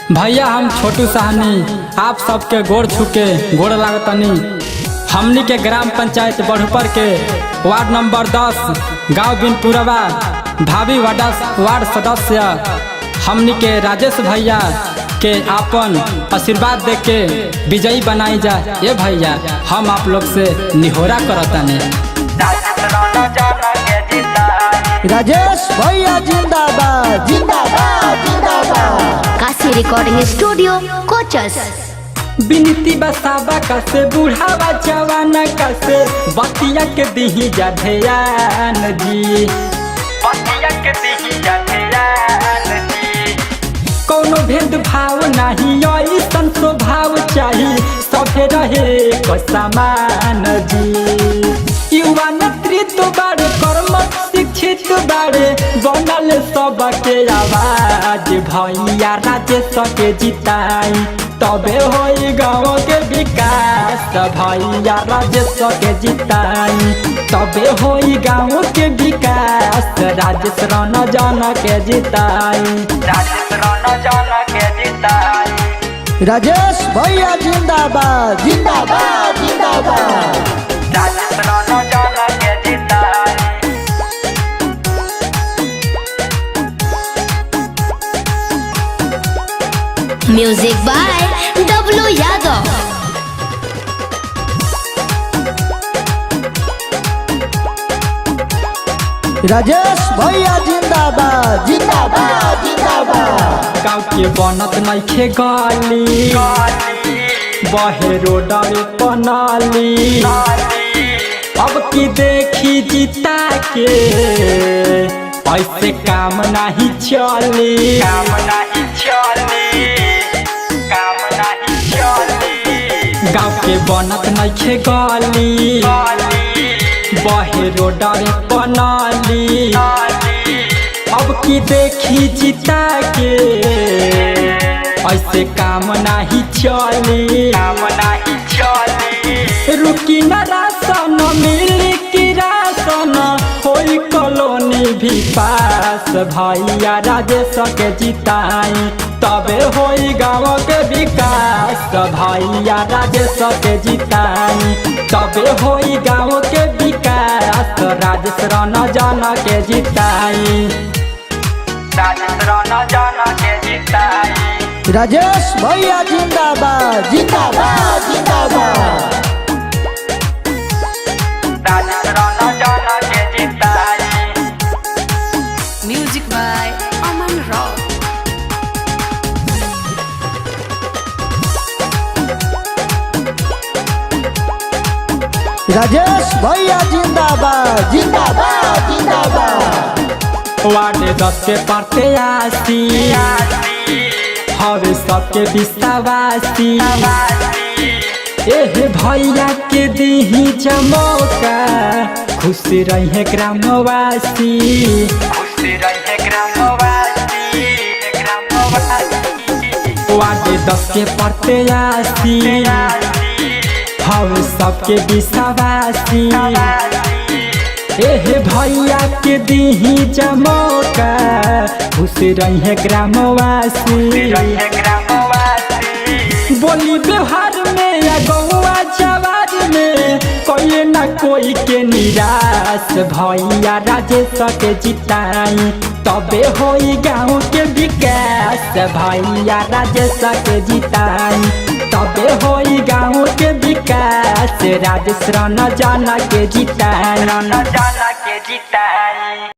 भैया हम छोटू साहनी आप सबके गोड़ छुके गोड़ लागतनी। हमनी के ग्राम पंचायत बढ़ुपर के वार्ड नंबर 10 गांव बिनपुरवा भाभी वार्ड सदस्य हमनी के राजेश भैया के आपन आशीर्वाद दे के विजयी बनाई जाए। ये भैया हम आप लोग से निहोरा करतानी। राजेश भैया जिंदाबाद जिंदाबाद जिंदाबाद। Kashi recording studio Kochas. बिनती बसावा कसे बुढ़ावा जवाना कसे बतिया के दिही जा ध्यान जी, बतिया के दिही जा ध्यान जी। कोनो भेद भाव नहीं ऐसन स्वभाव चाहिए सभे रहे को समान जी। युवा नेतृत्व बारे कर्म शिक्षित बारे बनल सबके आवाज। भैया राजेश के जिताई तबे होई गाँव के विकास। भैया राजेश के जिताई तबे होई गाँव के विकास। राजेश रंजन के जिताई, राजेश रंजन के जिताई। राजेश भैया जिंदाबाद जिंदाबाद जिंदाबाद। राजेश रंजन के जिताई। Music by Dablu Yadav. राजेश भैया जिंदाबाद जिंदाबाद जिंदाबाद। गाँव के बनत नइखे गली बहे रोडवे पनाली। अब की देखी जीता के ऐसे काम नहीं चली, काम नहीं चली, काम नहीं चली। गाँव के बनत नइखे गली बहे रोडवे पनाली। अब की देखी जीता के ऐसे काम नहीं चली, काम नहीं चली। रुकी न राशन मिली की राशन होई कॉलोनी भी पास। भैया राजेश के जिताई तबे होई गाँव के विकास। भैया राजेश के जिताई तबे होई गाँव के विकास। राजेश रंजन के जिताई, राजेश रंजन के जिताई। राजेश भैया जिंदाबाद जिंदाबाद जिंदाबाद। राजेश रंजन के जिताई। Music by Aman Rock. Rajesh भैया जिंदाबाद जिंदाबाद जिंदाबाद। वार्ड 10 के प्रत्याशी हवे सबके विश्वासी। एह भैया के दीही जमौका खुश रहे ग्रामवासी, खुश रहे ग्रामवासी, ग्रामवासी। वार्ड 10 के प्रत्याशी हवे सबके विश्वासी। एह भैया के दीही जमौका खुश रहे ग्रामवासी। बोली व्यवहार में या गौआ जवार में कोई ना कोई के निराश। भैया राजेश के जिताई तबे होई गाँव के विकास। भैया राजेश के जिताई तबे होई गाँव के विकास। राजेश रंजन के जिताई, रंजन के जिताई।